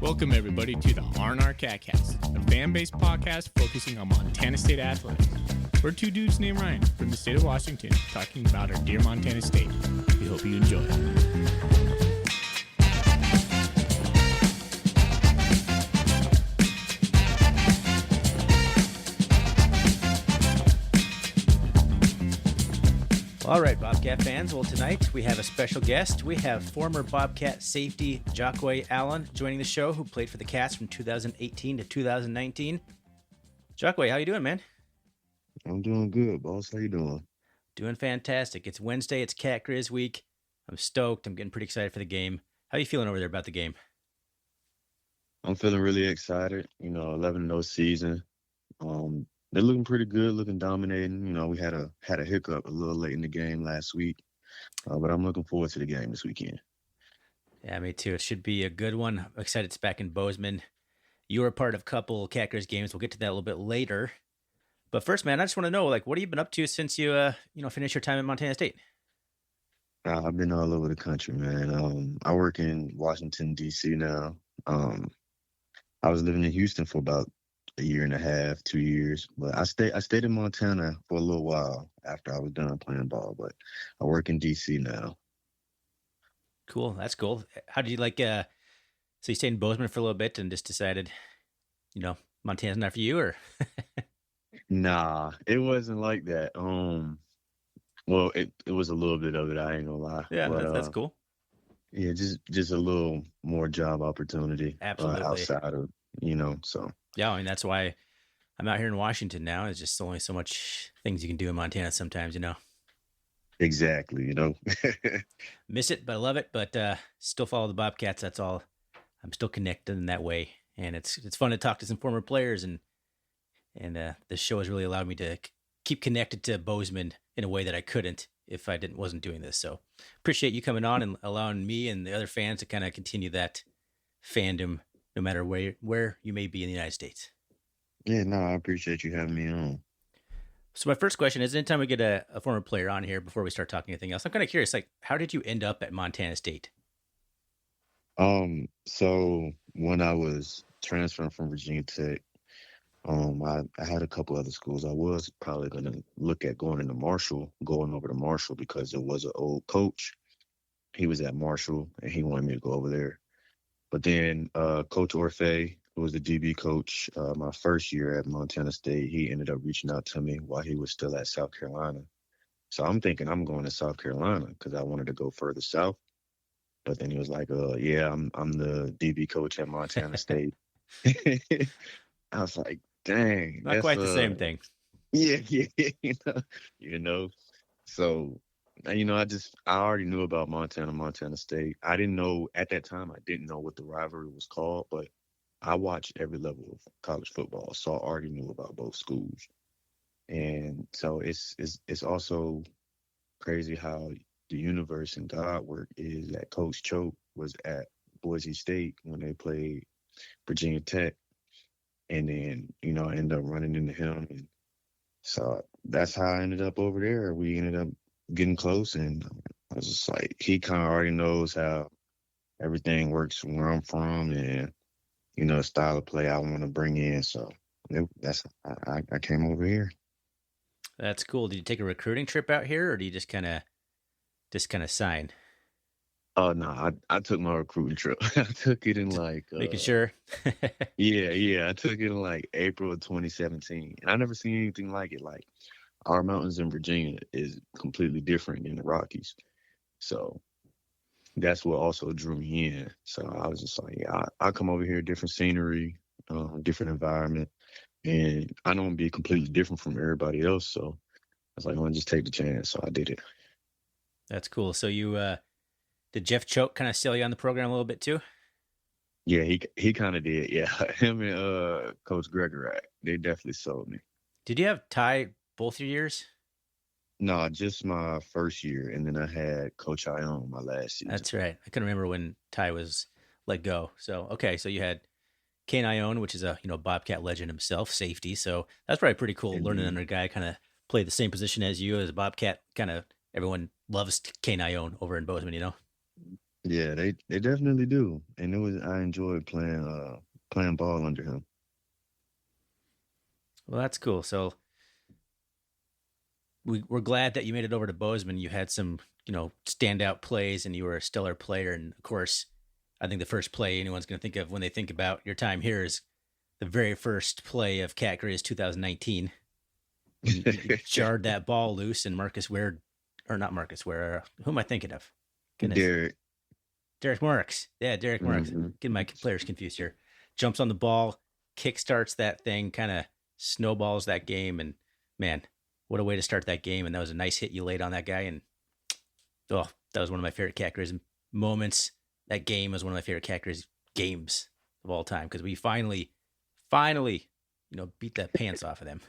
Welcome, everybody, to the RnR Catcast, a fan-based podcast focusing on Montana State athletics. We're two dudes named Ryan from the state of Washington talking about our dear Montana State. We hope you enjoy. All right, Bobcat fans. Well, tonight we have a special guest. We have former Bobcat safety Jahque Alleyne joining the show, who played for the Cats from 2018 to 2019. Jahque, how you doing, man? I'm doing good, boss. How you doing? Doing fantastic. It's Wednesday. It's Cat Griz week. I'm stoked. I'm getting pretty excited for the game. How are you feeling over there about the game? I'm feeling really excited. 11-0 season. They're looking pretty good, looking dominating. We had a hiccup a little late in the game last week, but I'm looking forward to the game this weekend. Yeah, me too. It should be a good one. I'm excited it's back in Bozeman. You were a part of a couple Cat Griz games. We'll get to that a little bit later. But first, man, I just want to know, what have you been up to since you, finished your time at Montana State? I've been all over the country, man. I work in Washington, D.C. now. I was living in Houston for about a year and a half, 2 years. But I stayed in Montana for a little while after I was done playing ball. But I work in D.C. now. Cool. That's cool. How did you so you stayed in Bozeman for a little bit and just decided, Montana's not for you, or? Nah, it wasn't like that. Well, it was a little bit of it, I ain't gonna lie. Yeah, but, that's cool. Yeah, just a little more job opportunity. Absolutely. Outside of, so. Yeah, I mean, that's why I'm out here in Washington now. It's just only so much things you can do in Montana sometimes, Exactly, Miss it, but I love it. But still follow the Bobcats. That's all. I'm still connected in that way, and it's fun to talk to some former players, and this show has really allowed me to keep connected to Bozeman in a way that I couldn't if I wasn't doing this. So appreciate you coming on and allowing me and the other fans to kind of continue that fandom, no matter where you may be in the United States. Yeah, no, I appreciate you having me on. So my first question is, anytime we get a former player on here before we start talking anything else, I'm kind of curious, how did you end up at Montana State? So when I was transferring from Virginia Tech, I had a couple other schools. I was probably going to look at going over to Marshall because there was an old coach. He was at Marshall, and he wanted me to go over there. But then Coach Orfeh, who was the DB coach my first year at Montana State, he ended up reaching out to me while he was still at South Carolina. So I'm thinking I'm going to South Carolina because I wanted to go further south. But then he was like, yeah, I'm the DB coach at Montana State. I was like, dang. Not quite the same thing. Yeah, So, I already knew about Montana State. I didn't know at that time, I didn't know what the rivalry was called, but I watched every level of college football, so I already knew about both schools. And so it's also crazy how the universe and God work is that Coach Choate was at Boise State when they played Virginia Tech. And then, I ended up running into him. And so that's how I ended up over there. We ended up getting close, and I was just like, he kind of already knows how everything works where I'm from and, the style of play I want to bring in. So I came over here. That's cool. Did you take a recruiting trip out here, or do you just kind of sign? Oh, no, I took my recruiting trip. I took it in making sure. Yeah. I took it in April of 2017. And I never seen anything like it. Our mountains in Virginia is completely different than the Rockies. So that's what also drew me in. So I was just like, yeah, I come over here, different scenery, different environment. And I don't want to be completely different from everybody else. So I was like, I want to just take the chance. So I did it. That's cool. So you, did Jeff Choate kind of sell you on the program a little bit too? Yeah, he kind of did. Yeah, him and Coach Gregorak, they definitely sold me. Did you have Ty both your years? No, just my first year, and then I had Coach Ione my last season. That's right. I can remember when Ty was let go. So okay, so you had Kane Ione, which is a Bobcat legend himself, safety. So that's probably pretty cool. Indeed. Learning under a guy kind of played the same position as you as a Bobcat. Kind of everyone loves Kane Ione over in Bozeman. Yeah, they definitely do. And I enjoyed playing ball under him. Well, that's cool. So we're glad that you made it over to Bozeman. You had some, standout plays, and you were a stellar player. And of course, I think the first play anyone's going to think of when they think about your time here is the very first play of Cat Griz 2019. You jarred that ball loose, and Marcus Ware, or not Marcus Ware, who am I thinking of? Goodness. Derek Marks. Yeah, Derek Marks. Mm-hmm. Getting my players confused here. Jumps on the ball, kickstarts that thing, kind of snowballs that game. And man, what a way to start that game. And that was a nice hit you laid on that guy. And that was one of my favorite Cat Griz moments. That game was one of my favorite Cat Griz games of all time because we finally, beat the pants off of them.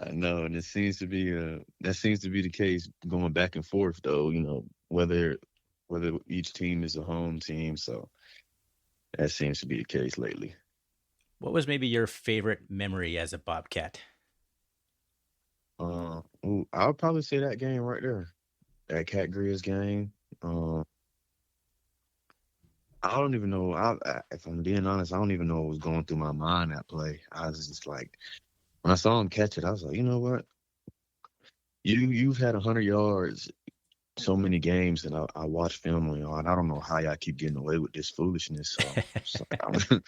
I know, and it seems to be the case going back and forth though, whether each team is a home team, so that seems to be the case lately. What was maybe your favorite memory as a Bobcat? I would probably say that game right there, that Cat Griz game. I don't even know. If I'm being honest, I don't even know what was going through my mind that play. I was just like, when I saw him catch it, I was like, you know what? You've had 100 yards so many games, and I watch film on y'all, and I don't know how y'all keep getting away with this foolishness. So I'm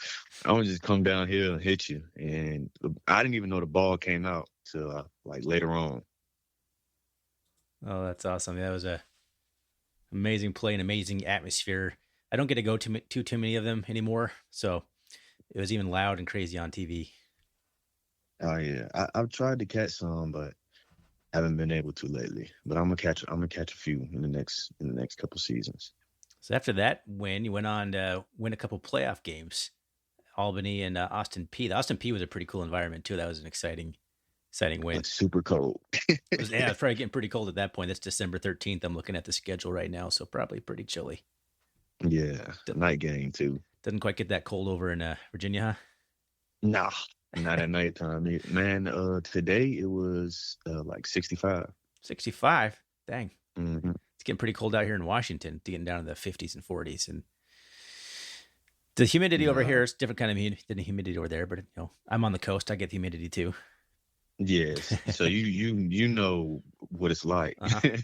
gonna just come down here and hit you. And I didn't even know the ball came out till like later on. Oh, that's awesome. That was a amazing play, an amazing atmosphere. I don't get to go to too many of them anymore, so it was even loud and crazy on TV. Oh yeah, I've tried to catch some, but haven't been able to lately. But I'm gonna catch a few in the next couple seasons. So after that win, you went on to win a couple playoff games, Albany and Austin Peay. The Austin Peay was a pretty cool environment too. That was an exciting win. It's super cold. It's probably getting pretty cold at that point. That's December 13th. I'm looking at the schedule right now, so probably pretty chilly. Yeah, the night game too. Doesn't quite get that cold over in Virginia, huh? Nah, not at nighttime. Man, today it was like 65. 65? Dang. Mm-hmm. It's getting pretty cold out here in Washington, getting down to the 50s and 40s. And the humidity over here is different kind of than the humidity over there, but I'm on the coast. I get the humidity too. Yes. So you know what it's like. Uh-huh.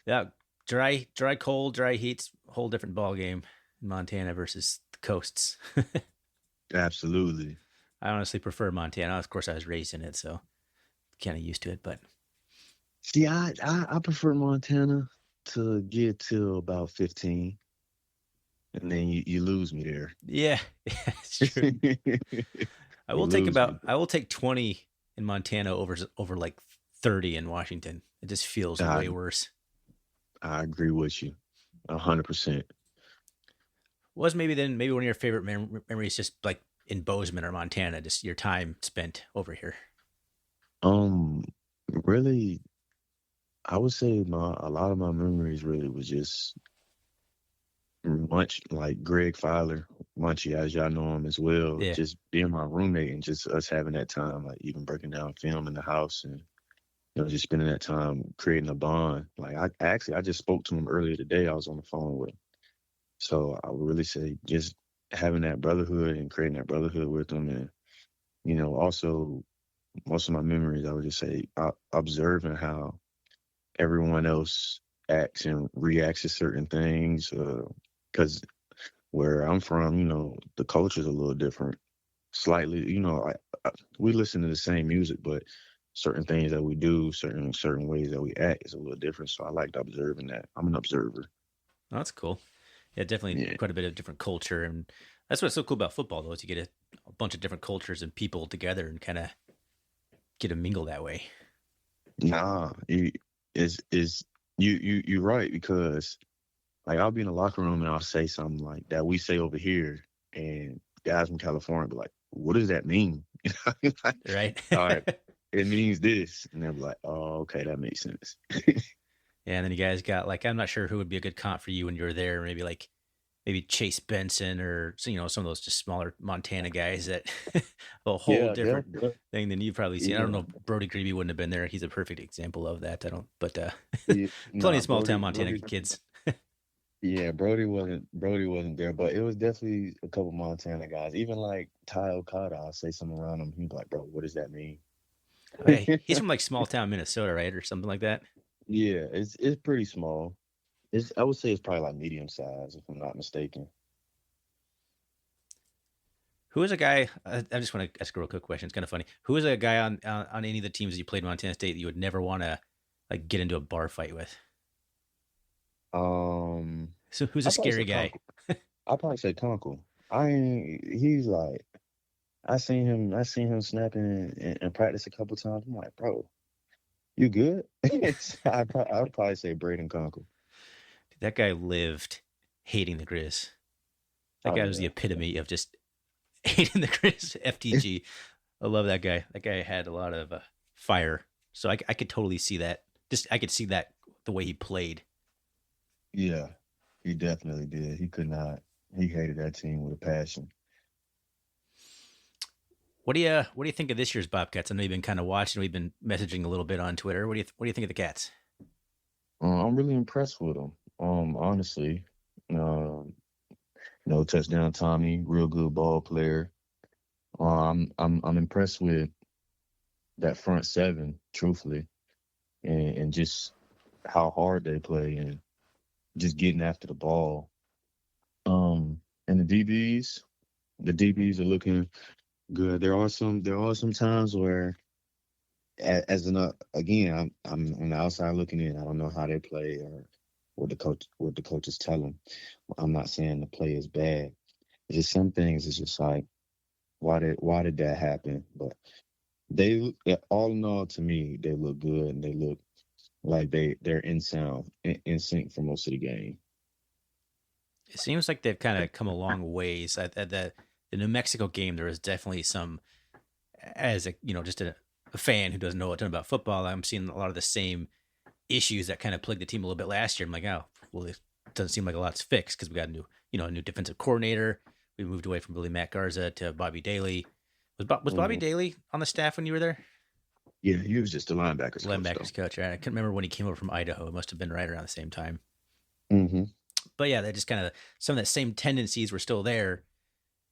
Yeah. Dry, cold, dry heat's a whole different ball game in Montana versus the coasts. Absolutely. I honestly prefer Montana. Of course, I was raised in it, so kind of used to it. But see, I prefer Montana to get to about 15, and then you lose me there. Yeah, it's true. I will take 20 in Montana over like 30 in Washington. It just feels way worse. I agree with you 100%. Was maybe one of your favorite memories just like in Bozeman or Montana, just your time spent over here? Really, I would say a lot of my memories really was just much like Greg Filer, Munchie, as y'all know him as well. Yeah. Just being my roommate and just us having that time, like even breaking down film in the house and just spending that time creating a bond. Like I just spoke to him earlier today. I was on the phone with him. So I would really say just having that brotherhood and creating that brotherhood with him. And, also most of my memories, I would just say observing how everyone else acts and reacts to certain things. Because where I'm from, the culture's a little different. Slightly, we listen to the same music, but certain things that we do, certain ways that we act is a little different. So I liked observing that. I'm an observer. Oh, that's cool. Yeah, definitely quite a bit of different culture. And that's what's so cool about football, though, is you get a bunch of different cultures and people together and kind of get to mingle that way. Nah, you're right, because like I'll be in the locker room and I'll say something like that we say over here, and guys from California be like, "What does that mean?" Right. All right, it means this, and they'll be like, "Oh, okay, that makes sense." Yeah, and then you guys got like, I'm not sure who would be a good comp for you when you were there. Maybe Chase Benson or some of those just smaller Montana guys that a whole different thing than you've probably seen. Yeah. I don't know if Brody Greeby wouldn't have been there. He's a perfect example of that. Plenty of small town Montana kids. Yeah, Brody wasn't there, but it was definitely a couple Montana guys. Even like Ty Okada, I'll say something around him. He's like, bro, what does that mean? Okay, he's from like small town Minnesota, right, or something like that. Yeah, it's pretty small. I would say it's probably like medium size, if I'm not mistaken. Who is a guy? I just want to ask a real quick question. It's kind of funny. Who is a guy on any of the teams that you played in Montana State that you would never want to like get into a bar fight with? Um, So who's a I probably say scary guy? Conkle. I probably say Conkle. I ain't. He's like I seen him snapping in practice a couple times. I'm like, bro, you good? I'd probably say Braden Conkle. That guy lived hating the Grizz. That Oh guy was the yeah. epitome of just hating the Grizz. FTG. I love that guy. That guy had a lot of fire. So I could totally see that. Just I could see that the way he played. Yeah, he definitely did. He could not. He hated that team with a passion. What do you think of this year's Bobcats? I know you've been kind of watching. We've been messaging a little bit on Twitter. What do you think of the Cats? I'm really impressed with him. Honestly, um, no touchdown Tommy, real good ball player. I'm impressed with that front seven, truthfully, and just how hard they play and just getting after the ball. And the DBs are looking good. There are some times where, as an again, I'm on the outside looking in. I don't know how they play or what the coaches tell them. I'm not saying the play is bad. It's just some things. It's just like why did that happen? But all in all, to me, they look good and they look like they're in sound in sync for most of the game. It seems like they've kind of come a long ways. At the New Mexico game, there was definitely some, as a just a fan who doesn't know a ton about football. I'm seeing a lot of the same issues that kind of plagued the team a little bit last year. I'm like, oh, well, it doesn't seem like a lot's fixed because we got a new defensive coordinator. We moved away from Billy Matt Garza to Bobby Daly. Was Bobby Mhm. Daly on the staff when you were there? Yeah, he was just the linebackers coach though. Linebackers coach, right? I can't remember when he came over from Idaho. It must have been right around the same time. Hmm. But yeah, that just kind of some of that same tendencies were still there.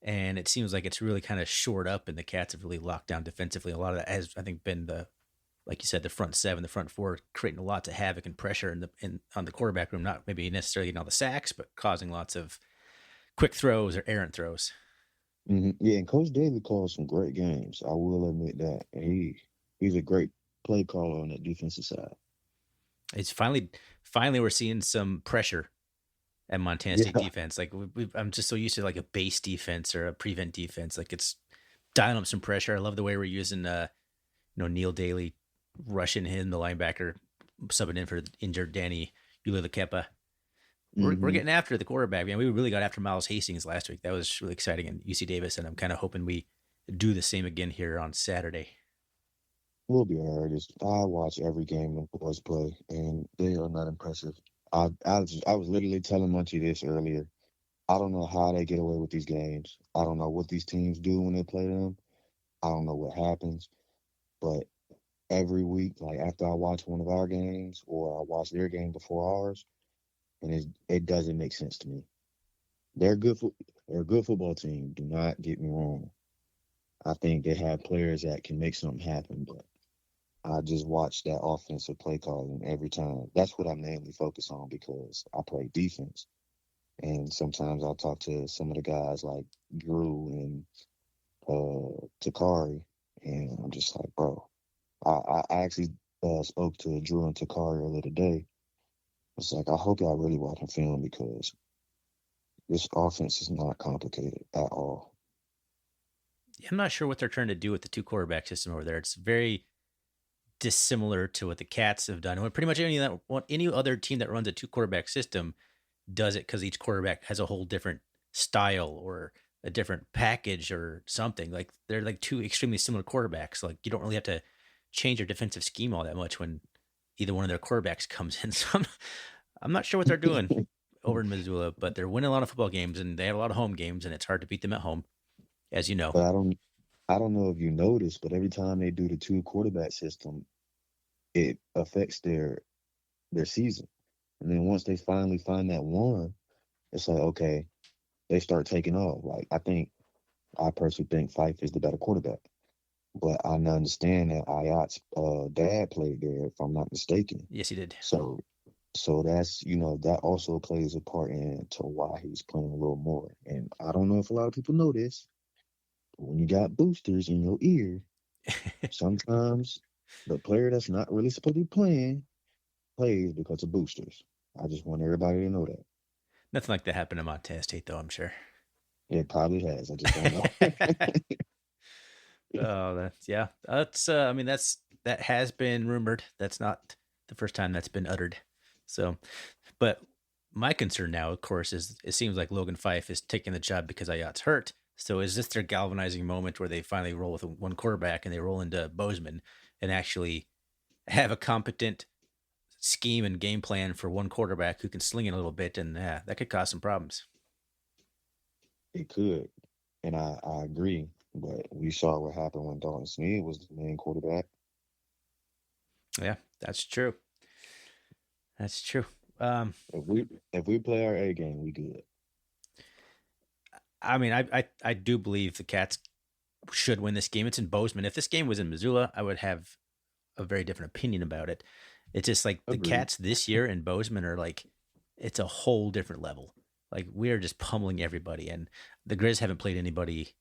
And it seems like it's really kind of shored up, and the Cats have really locked down defensively. A lot of that has, I think, been like you said, the front seven, the front four, creating lots of havoc and pressure on the quarterback room. Not maybe necessarily getting all the sacks, but causing lots of quick throws or errant throws. Yeah, and Coach David calls some great games. I will admit that. And he's a great play caller on that defensive side. It's finally we're seeing some pressure at Montana State Yeah. defense. Like I'm just so used to like a base defense or a prevent defense. Like it's dialing up some pressure. I love the way we're using Neil Daly rushing him, the linebacker, subbing in for injured Danny Ulila-Kepa. We're Hmm. getting after the quarterback. Man, we really got after Miles Hastings last week. That was really exciting. And UC Davis, and I'm kind of hoping we do the same again here on Saturday. We'll be all right. I watch every game the boys play, and they are not impressive. I was literally telling Munchie this earlier. I don't know how they get away with these games. I don't know what these teams do when they play them. I don't know what happens, but every week, like after I watch one of our games or I watch their game before ours, and it doesn't make sense to me. They're good. They're a good football team. Do not get me wrong. I think they have players that can make something happen, but I just watch that offensive play calling every time. That's what I mainly focus on because I play defense. And sometimes I'll talk to some of the guys like Drew and Takari, and I'm just like, bro, I actually spoke to Drew and Takari earlier today. It's like, I hope y'all really watching film because this offense is not complicated at all. I'm not sure what they're trying to do with the two quarterback system over there. It's very dissimilar to what the Cats have done. Pretty much any other team that runs a two quarterback system does it because each quarterback has a whole different style or a different package or something. Like they're like two extremely similar quarterbacks. Like you don't really have to change your defensive scheme all that much when either one of their quarterbacks comes in. So I'm not sure what they're doing over in Missoula, but they're winning a lot of football games and they have a lot of home games, and it's hard to beat them at home, as you know. But I don't know if you noticed, but every time they do the two quarterback system, it affects their season. And then once they finally find that one, it's like, okay, they start taking off. Like, I personally think Fife is the better quarterback. But I understand that Ayat's dad played there, if I'm not mistaken. Yes, he did. So that's, that also plays a part into why he's playing a little more. And I don't know if a lot of people know this, but when you got boosters in your ear, sometimes the player that's not really supposed to be playing plays because of boosters. I just want everybody to know that. Nothing like that happened in Montana State, though, I'm sure. It probably has. I just don't know. Oh, that has been rumored. That's not the first time that's been uttered. So, but my concern now, of course, is it seems like Logan Fife is taking the job because Ayat's hurt. So is this their galvanizing moment where they finally roll with one quarterback and they roll into Bozeman and actually have a competent scheme and game plan for one quarterback who can sling it a little bit, and that could cause some problems. It could, and I agree. But we saw what happened when Dalton Sneed was the main quarterback. Yeah, that's true. That's true. If we play our A game, we good. I mean, I do believe the Cats should win this game. It's in Bozeman. If this game was in Missoula, I would have a very different opinion about it. It's just like Agreed. The Cats this year in Bozeman are like, it's a whole different level. Like, we are just pummeling everybody, and the Griz haven't played anybody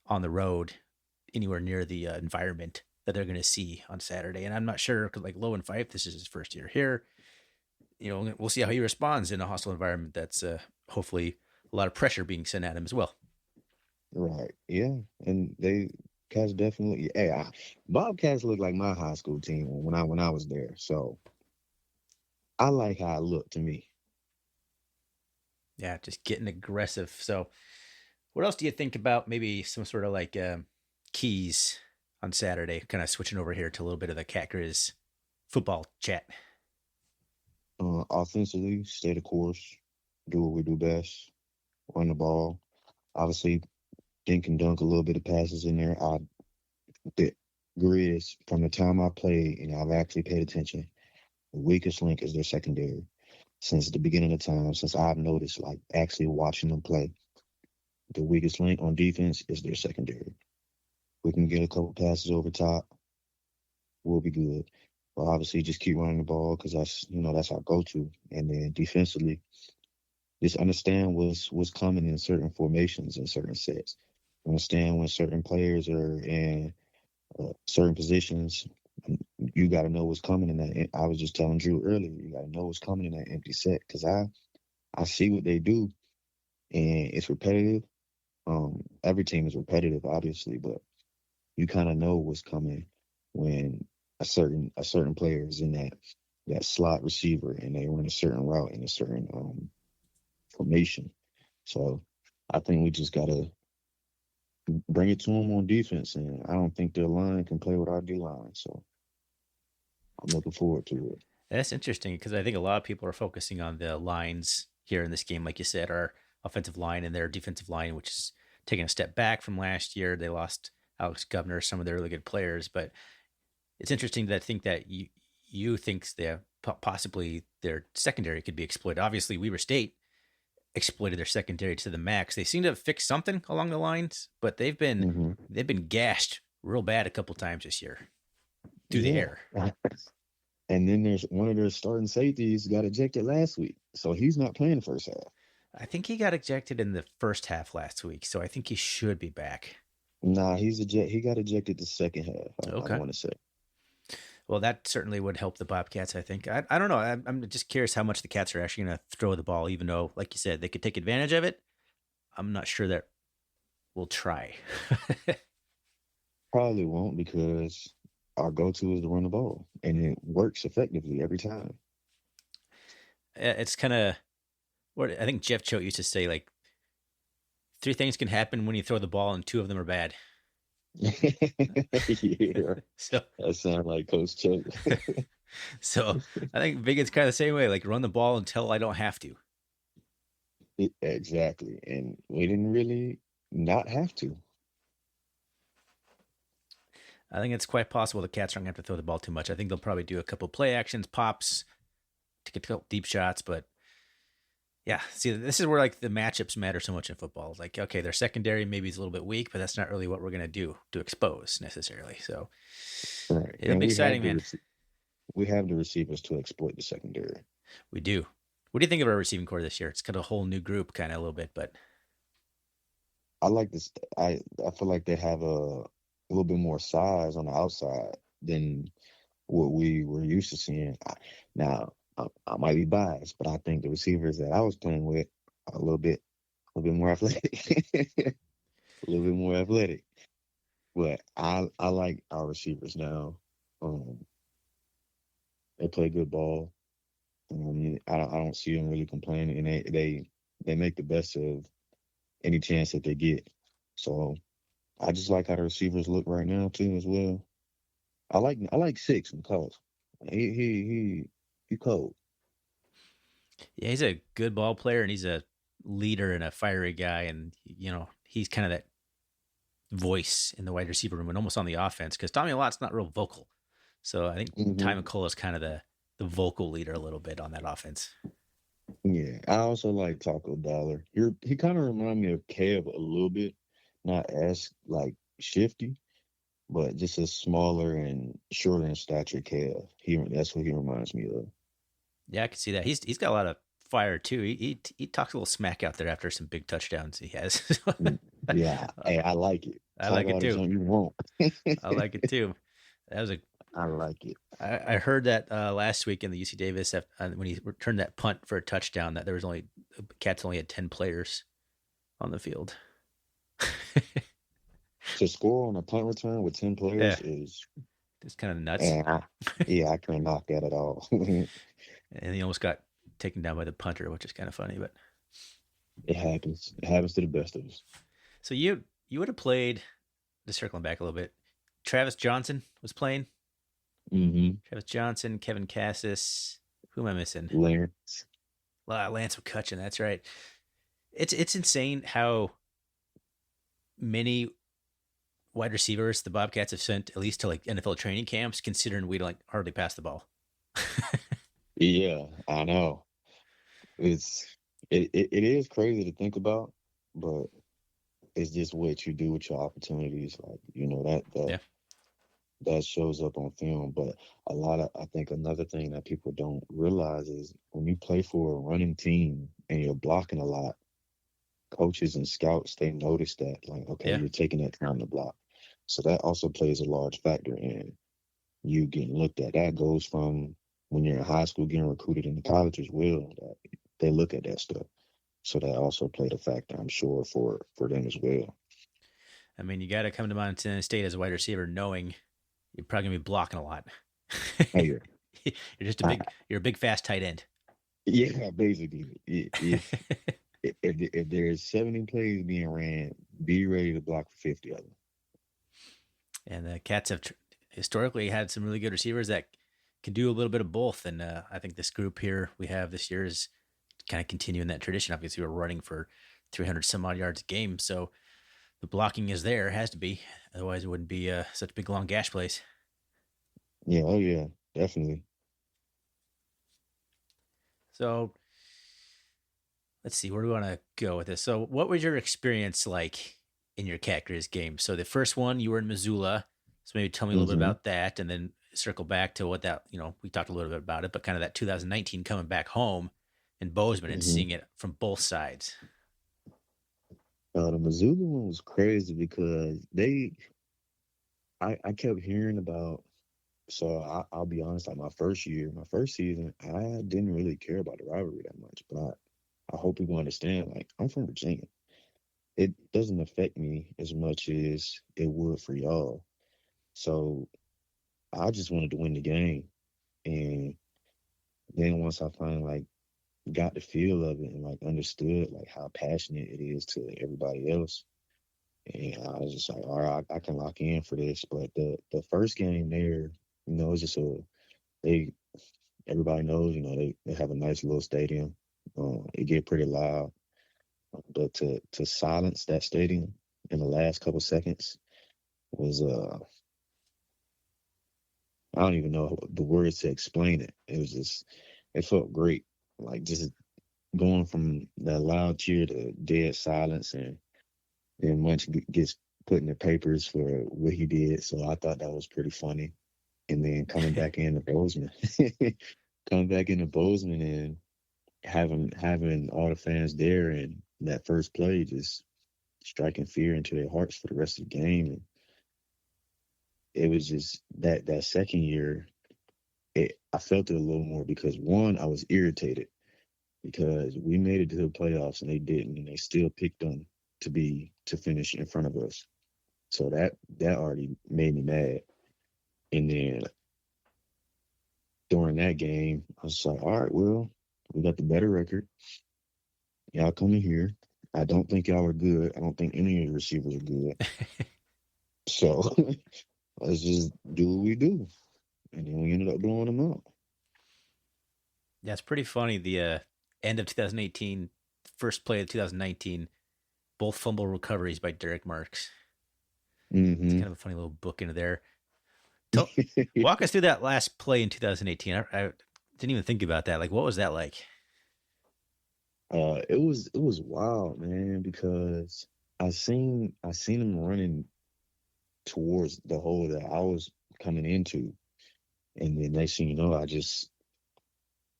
on the road anywhere near the environment that they're going to see on Saturday. And I'm not sure, because like Logan Fife, this is his first year here. We'll see how he responds in a hostile environment. That's hopefully a lot of pressure being sent at him as well. Right. Yeah. And Cats definitely. Hey, Bobcats look like my high school team when I was there. So I like how it looked to me. Yeah, just getting aggressive. So what else do you think about maybe some sort of like keys on Saturday? Kind of switching over here to a little bit of the Cat Griz football chat. Offensively, stay the course, do what we do best, run the ball. Obviously, dink and dunk a little bit of passes in there. The Griz, from the time I played, and I've actually paid attention, the weakest link is their secondary. Since the beginning of time, since I've noticed, like actually watching them play, the weakest link on defense is their secondary. We can get a couple passes over top, we'll be good. But obviously, just keep running the ball because that's our go-to. And then defensively, just understand what's coming in certain formations and certain sets. Understand when certain players are in certain positions. You got to know what's coming in that. I was just telling Drew earlier, you got to know what's coming in that empty set because I see what they do, and it's repetitive. Every team is repetitive, obviously, but you kind of know what's coming when a certain player is in that slot receiver and they run a certain route in a certain formation. So I think we just gotta bring it to them on defense, and I don't think their line can play with our D line. So I'm looking forward to it. That's interesting because I think a lot of people are focusing on the lines here in this game, like you said, our offensive line and their defensive line, which is taking a step back from last year. They lost Alex Governor, some of their really good players, but it's interesting that I think that you think that possibly their secondary could be exploited. Obviously, Weber State exploited their secondary to the max. They seem to have fixed something along the lines, but they've been gashed real bad a couple times this year through the air. And then there's one of their starting safeties got ejected last week, so he's not playing the first half. I think he got ejected in the first half last week, so I think he should be back. Nah, he got ejected the second half. I want to say. Well, that certainly would help the Bobcats, I think. I don't know. I'm just curious how much the Cats are actually going to throw the ball, even though, like you said, they could take advantage of it. I'm not sure that we'll try. Probably won't because our go-to is to run the ball, and it works effectively every time. It's kind of what I think Jeff Choate used to say, like, 3 things can happen when you throw the ball, and 2 of them are bad. Yeah. So that sounds like Coach Choate. So I think Biggins kind of the same way, like run the ball until I don't have to. Exactly. And we didn't really not have to. I think it's quite possible the Cats aren't going to have to throw the ball too much. I think they'll probably do a couple play actions, pops, take a couple deep shots, but yeah, see, this is where like the matchups matter so much in football. Like, okay, their secondary maybe is a little bit weak, but that's not really what we're gonna do to expose necessarily. So Right. it'll And be exciting, man. we have the receivers to exploit the secondary. We do. What do you think of our receiving core this year? It's got a whole new group, kind of a little bit, but I like this. I feel like they have a little bit more size on the outside than what we were used to seeing. Now, I might be biased, but I think the receivers that I was playing with are a little bit more athletic, a little bit more athletic. But I like our receivers now. They play good ball. I don't see them really complaining, and they make the best of any chance that they get. So I just like how the receivers look right now too as well. I like Six because he cold. yeah, he's a good ball player and he's a leader and a fiery guy, and he's kind of that voice in the wide receiver room and almost on the offense because Tommy Lott's not real vocal. So I think Ty McCullough is kind of the vocal leader a little bit on that offense. Yeah, I also like Taco Dollar. He kind of remind me of Kev a little bit, not as like shifty, but just a smaller and shorter in stature Kev. That's what he reminds me of. Yeah, I can see that. He's got a lot of fire too. He talks a little smack out there after some big touchdowns he has. Yeah, hey, I like it. I like it too. You won't. I like it too. I like it. I heard that last week in the UC Davis when he returned that punt for a touchdown that there was Cats only had 10 players on the field. To score on a punt return with 10 players is it's kind of nuts. I can't knock that at all. And he almost got taken down by the punter, which is kind of funny, but it happens. It happens to the best of us. So you would have played, just circling back a little bit, Travis Johnson was playing. Mm-hmm. Travis Johnson, Kevin Cassis. Who am I missing? Lance McCutcheon. That's right. It's insane how many wide receivers the Bobcats have sent at least to like NFL training camps, considering we don't hardly pass the ball. Yeah, I know. It is crazy to think about, but it's just what you do with your opportunities. Like, that shows up on film. But I think another thing that people don't realize is when you play for a running team and you're blocking a lot, coaches and scouts, they notice that, like, okay, you're taking that time to block. So that also plays a large factor in you getting looked at. That goes from when you're in high school getting recruited into college as well. That they look at that stuff. So that also played a factor, I'm sure, for them as well. I mean, you got to come to Montana State as a wide receiver knowing you're probably going to be blocking a lot. Hey, you're a big, fast tight end. Yeah, basically. If there's 70 plays being ran, be ready to block for 50 of them. And the Cats have historically had some really good receivers that can do a little bit of both. And I think this group here we have this year is kind of continuing that tradition. Obviously, we're running for 300 some odd yards a game. So the blocking is there, has to be. Otherwise, it wouldn't be such big, long gash plays. Yeah, oh yeah, definitely. So let's see, where do we want to go with this? So what was your experience like in your Cat Griz game? So the first one, you were in Missoula. So maybe tell me a little bit about that, and then circle back to what that, we talked a little bit about it, but kind of that 2019 coming back home in Bozeman and seeing it from both sides. The Missoula one was crazy because I kept hearing about, so I'll be honest, like my first season, I didn't really care about the rivalry that much, but I hope people understand, like, I'm from Virginia. It doesn't affect me as much as it would for y'all. So I just wanted to win the game. And then once I finally like got the feel of it and like understood like how passionate it is to everybody else, and I was just like, all right, I can lock in for this. But the first game there, it's just everybody knows, they have a nice little stadium. It get pretty loud, but to silence that stadium in the last couple seconds was I don't even know the words to explain it. It was just, it felt great. Like just going from that loud cheer to dead silence, and then Munch gets put in the papers for what he did. So I thought that was pretty funny. And then coming back into Bozeman, coming back into Bozeman and having all the fans there, and that first play just striking fear into their hearts for the rest of the game. And it was just that second year, I felt it a little more because one, I was irritated because we made it to the playoffs and they didn't, and they still picked them to finish in front of us. So that already made me mad. And then during that game, I was like, all right, well, we got the better record. Y'all come in here. I don't think y'all are good. I don't think any of the receivers are good. So let's just do what we do. And then we ended up blowing them out. Yeah, it's pretty funny. The end of 2018, first play of 2019, both fumble recoveries by Derek Marks. Mm-hmm. It's kind of a funny little book into there. Walk us through that last play in 2018. I didn't even think about that. Like, what was that like? It was wild, man, because I seen him running towards the hole that I was coming into, and then next thing you know, I just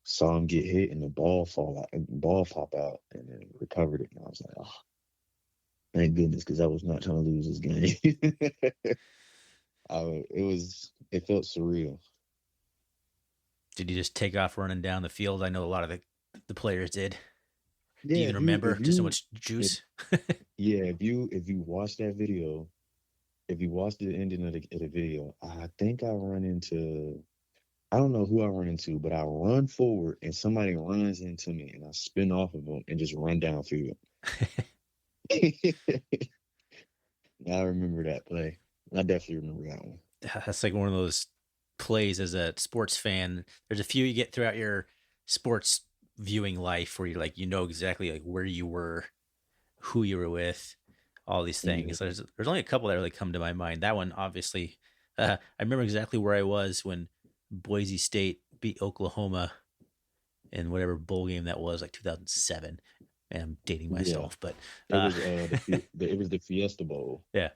saw him get hit and the ball pop out, and then recovered it, and I was like, oh, thank goodness, because I was not trying to lose this game. It felt surreal. Did you just take off running down the field? I know a lot of the players did. Yeah, do you even remember? Just so much juice. If you watch that video, if you watch the ending of the video, I think I don't know who I run into, but I run forward and somebody runs into me and I spin off of them and just run downfield. I remember that play. I definitely remember that one. That's like one of those plays as a sports fan. There's a few you get throughout your sports viewing life where you're like, you know exactly like where you were, who you were with, all these things. Mm-hmm. There's only a couple that really come to my mind. That one, obviously, I remember exactly where I was when Boise State beat Oklahoma in whatever bowl game that was, like 2007. And I'm dating myself, but it was the Fiesta Bowl. Yeah.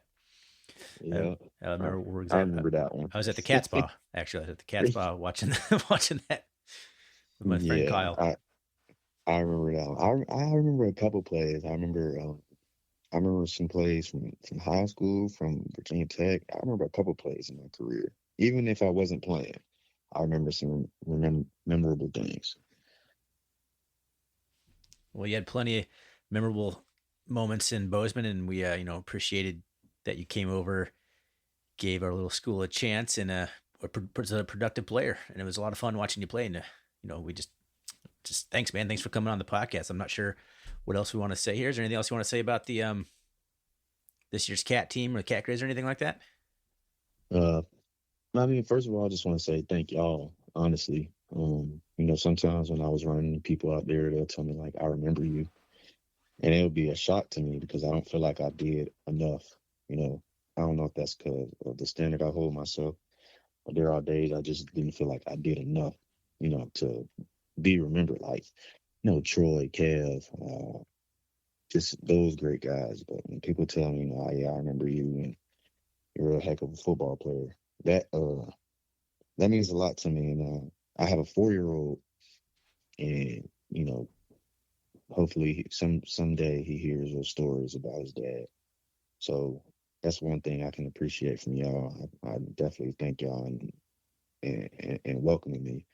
Yeah, I remember I remember that one. I was at the Cat Spa. Actually, I was at the Cat Spa watching that with my friend Kyle. I remember that one. I remember a couple plays. I remember some plays from high school, from Virginia Tech. I remember a couple plays in my career. Even if I wasn't playing, I remember some memorable things. Well, you had plenty of memorable moments in Bozeman, and we appreciated that you came over, gave our little school a chance, and was a productive player. And it was a lot of fun watching you play. And we just thanks, man. Thanks for coming on the podcast. I'm not sure what else we want to say here. Is there anything else you want to say about the this year's Cat team or the Cat Griz or anything like that? I mean, first of all, I just want to say thank y'all. Honestly, sometimes when I was running, people out there, they'll tell me like, "I remember you," and it'll be a shock to me because I don't feel like I did enough. I don't know if that's because of the standard I hold myself, but there are days I just didn't feel like I did enough, to be remembered. Like, Troy, Kev, just those great guys. But when people tell me, I remember you and you're a heck of a football player, that means a lot to me. And I have a 4-year-old, and hopefully someday he hears those stories about his dad. So that's one thing I can appreciate from y'all. I definitely thank y'all and welcoming me.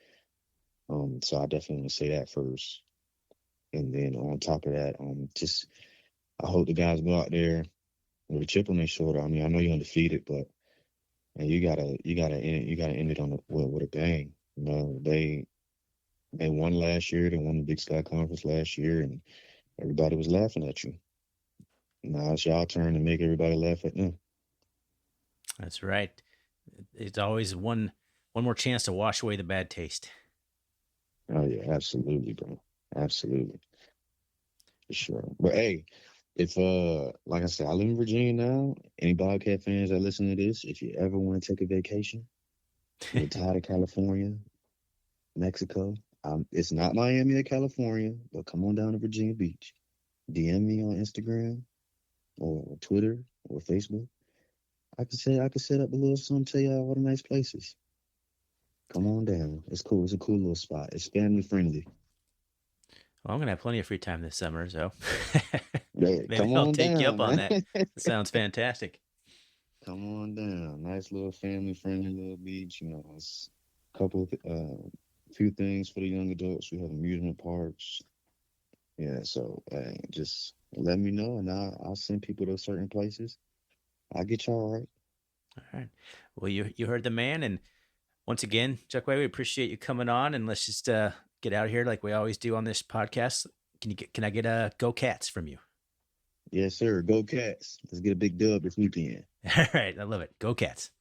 So I definitely want to say that first. And then on top of that, I hope the guys go out there with a chip on their shoulder. I mean, I know you're undefeated, but you gotta end it with a bang. They won last year. They won the Big Sky Conference last year, and everybody was laughing at you. Now it's y'all turn to make everybody laugh at them. That's right. It's always one more chance to wash away the bad taste. Oh yeah, absolutely, bro. Absolutely. For sure. But hey, if like I said, I live in Virginia now. Any Bobcat fans that listen to this, if you ever want to take a vacation, you're tired of California, Mexico, It's not Miami or California, but come on down to Virginia Beach. DM me on Instagram or Twitter or Facebook. I could set up a little something, tell y'all all the nice places. Come on down. It's cool. It's a cool little spot. It's family friendly. Well, I'm gonna have plenty of free time this summer, so Hey, maybe come I'll on take down, you up on man. that. That sounds fantastic. Come on down. Nice little family friendly little beach. You know, it's a couple of few things for the young adults. We have amusement parks. Yeah, so just let me know, and I'll send people to certain places. I'll get y'all right. All right. Well, you heard the man, and once again, Jahque, we appreciate you coming on, and let's just get out of here like we always do on this podcast. Can I get a go Cats from you? Yes, sir. Go Cats. Let's get a big dub this weekend. All right. I love it. Go Cats.